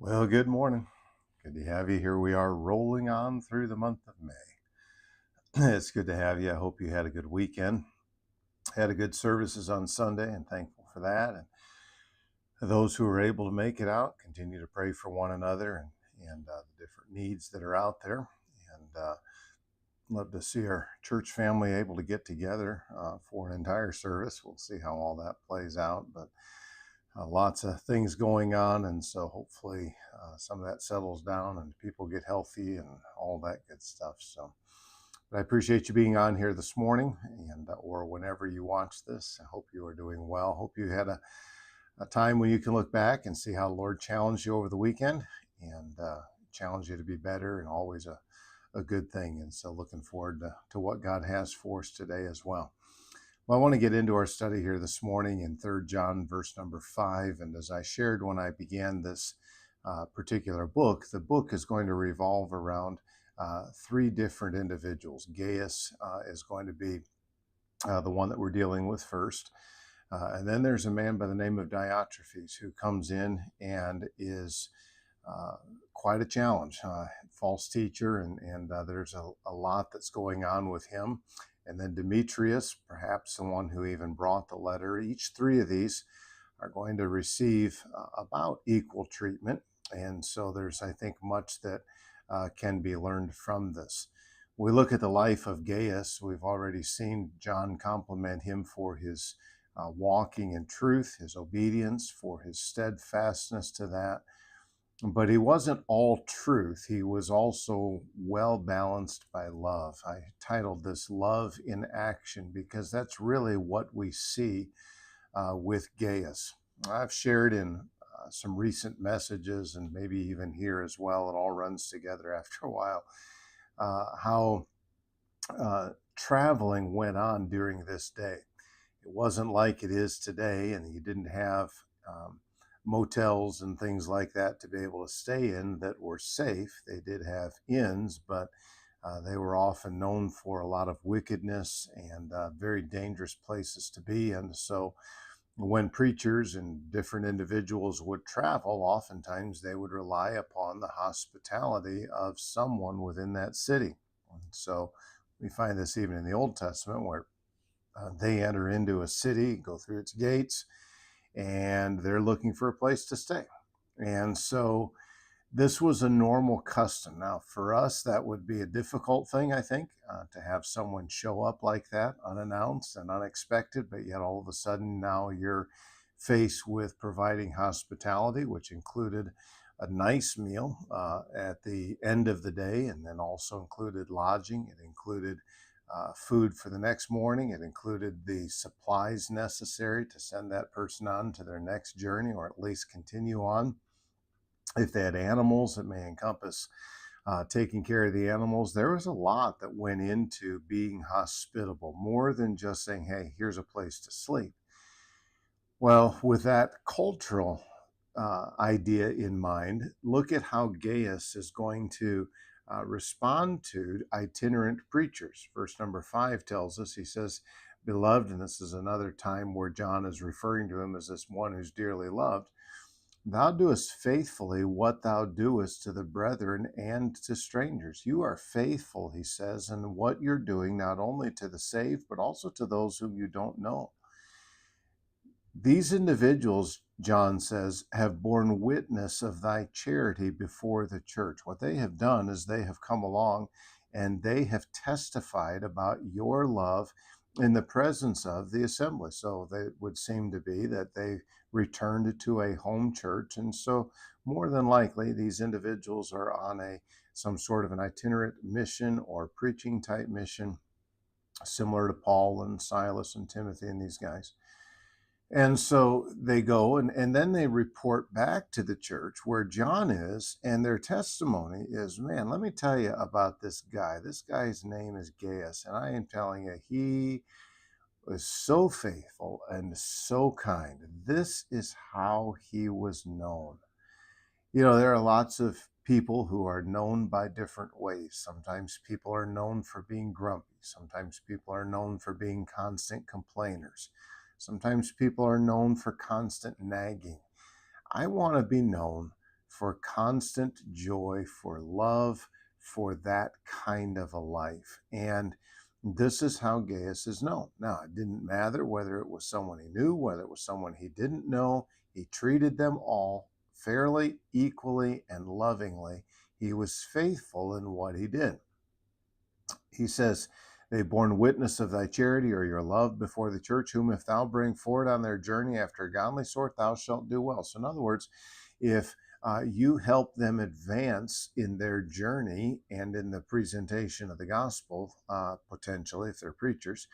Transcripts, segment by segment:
Well, good morning. Good to have you. Here we are rolling on through the month of May. It's good to have you. I hope you had a good weekend. Had a good services on Sunday and thankful for that. And those who were able to make it out, continue to pray for one another and the different needs that are out there. And love to see our church family able to get together for an entire service. We'll see how all that plays out. But lots of things going on, and so hopefully some of that settles down and people get healthy and all that good stuff. So, but I appreciate you being on here this morning, and or whenever you watch this. I hope you are doing well. Hope you had a time when you can look back and see how the Lord challenged you over the weekend and challenge you to be better, and always a good thing. And so, looking forward to what God has for us today as well. Well, I want to get into our study here this morning in 3 John, verse number 5. And as I shared when I began this particular book, the book is going to revolve around three different individuals. Gaius is going to be the one that we're dealing with first. And then there's a man by the name of Diotrephes who comes in and is quite a challenge, false teacher, and there's a lot that's going on with him. And then Demetrius, perhaps the one who even brought the letter. Each three of these are going to receive about equal treatment. And so there's, I think, much that can be learned from this. We look at the life of Gaius. We've already seen John compliment him for his walking in truth, his obedience, for his steadfastness to that. But he wasn't all truth. He was also well balanced by love. I titled this Love in Action because that's really what we see with Gaius. I've shared in some recent messages and maybe even here as well, it all runs together after a while, how traveling went on during this day. It wasn't like it is today, and you didn't have motels and things like that to be able to stay in that were safe. They did have inns, but they were often known for a lot of wickedness and very dangerous places to be. And so when preachers and different individuals would travel, oftentimes they would rely upon the hospitality of someone within that city. And so we find this even in the Old Testament where they enter into a city, go through its gates, and they're looking for a place to stay. And so this was a normal custom. Now, for us, that would be a difficult thing, I think, to have someone show up like that, unannounced and unexpected, but yet all of a sudden now you're faced with providing hospitality, which included a nice meal at the end of the day, and then also included lodging. It included food for the next morning. It included the supplies necessary to send that person on to their next journey, or at least continue on. If they had animals, it may encompass taking care of the animals. There was a lot that went into being hospitable, more than just saying, hey, here's a place to sleep. Well, with that cultural idea in mind, look at how Gaius is going to respond to itinerant preachers. Verse number 5 tells us, he says, Beloved, and this is another time where John is referring to him as this one who's dearly loved. Thou doest faithfully what thou doest to the brethren and to strangers. You are faithful, he says, in what you're doing, not only to the saved, but also to those whom you don't know. These individuals, John says, have borne witness of thy charity before the church. What they have done is they have come along and they have testified about your love in the presence of the assembly. So they would seem to be that they returned to a home church. And so more than likely, these individuals are on some sort of an itinerant mission or preaching type mission, similar to Paul and Silas and Timothy and these guys. And so they go and then they report back to the church where John is, and their testimony is, man, let me tell you about this guy. This guy's name is Gaius, and I am telling you, he was so faithful and so kind. This is how he was known. You know, there are lots of people who are known by different ways. Sometimes people are known for being grumpy. Sometimes people are known for being constant complainers. Sometimes people are known for constant nagging. I want to be known for constant joy, for love, for that kind of a life. And this is how Gaius is known. Now, it didn't matter whether it was someone he knew, whether it was someone he didn't know. He treated them all fairly, equally, and lovingly. He was faithful in what he did. He says, they've borne witness of thy charity or your love before the church, whom if thou bring forward on their journey after a godly sort, thou shalt do well. So in other words, if you help them advance in their journey and in the presentation of the gospel, potentially, if they're preachers,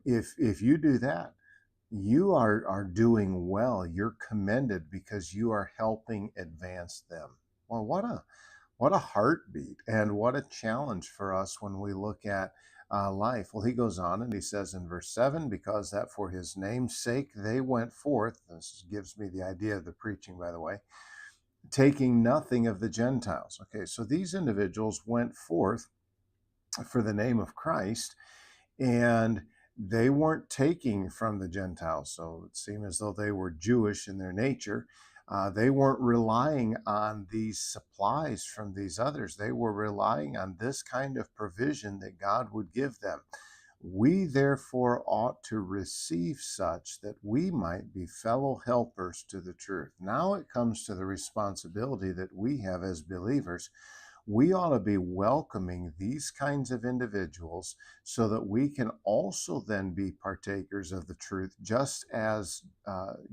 if you do that, you are doing well. You're commended because you are helping advance them. Well, what a heartbeat and what a challenge for us when we look at life. Well, he goes on and he says in verse 7, because that for his name's sake they went forth. This gives me the idea of the preaching, by the way, taking nothing of the Gentiles. Okay, so these individuals went forth for the name of Christ, and they weren't taking from the Gentiles. So it seemed as though they were Jewish in their nature. They weren't relying on these supplies from these others. They were relying on this kind of provision that God would give them. We therefore ought to receive such that we might be fellow helpers to the truth. Now it comes to the responsibility that we have as believers. We ought to be welcoming these kinds of individuals so that we can also then be partakers of the truth, just as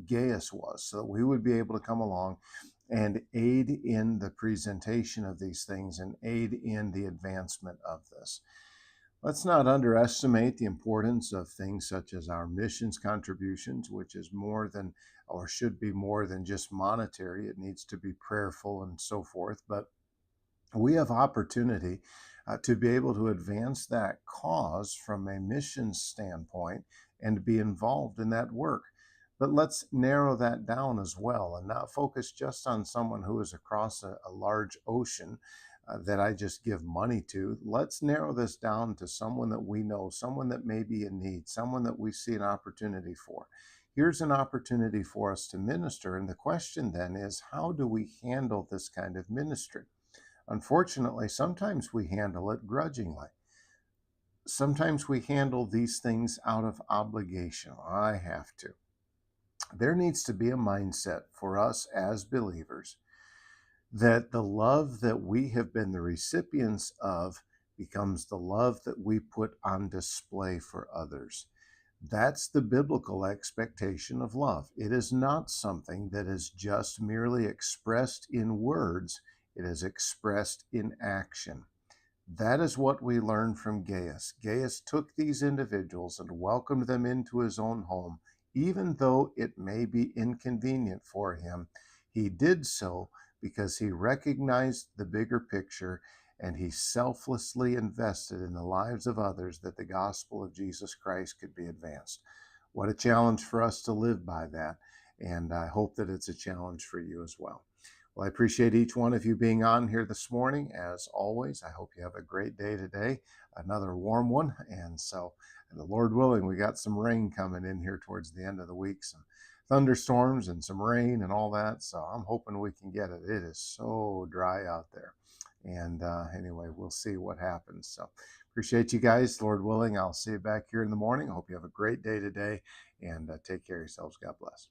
Gaius was, so that we would be able to come along and aid in the presentation of these things and aid in the advancement of this. Let's not underestimate the importance of things such as our missions contributions, which is more than or should be more than just monetary. It needs to be prayerful and so forth. But we have opportunity to be able to advance that cause from a missions standpoint and be involved in that work. But let's narrow that down as well and not focus just on someone who is across a large ocean that I just give money to. Let's narrow this down to someone that we know, someone that may be in need, someone that we see an opportunity for. Here's an opportunity for us to minister. And the question then is, how do we handle this kind of ministry? Unfortunately, sometimes we handle it grudgingly. Sometimes we handle these things out of obligation. I have to. There needs to be a mindset for us as believers that the love that we have been the recipients of becomes the love that we put on display for others. That's the biblical expectation of love. It is not something that is just merely expressed in words, it is expressed in action. That is what we learn from Gaius. Gaius took these individuals and welcomed them into his own home, even though it may be inconvenient for him. He did so because he recognized the bigger picture and he selflessly invested in the lives of others that the gospel of Jesus Christ could be advanced. What a challenge for us to live by that, and I hope that it's a challenge for you as well. Well, I appreciate each one of you being on here this morning. As always, I hope you have a great day today, another warm one. And so, the Lord willing, we got some rain coming in here towards the end of the week, some thunderstorms and some rain and all that. So I'm hoping we can get it. It is so dry out there. And anyway, we'll see what happens. So appreciate you guys. Lord willing, I'll see you back here in the morning. I hope you have a great day today and take care of yourselves. God bless.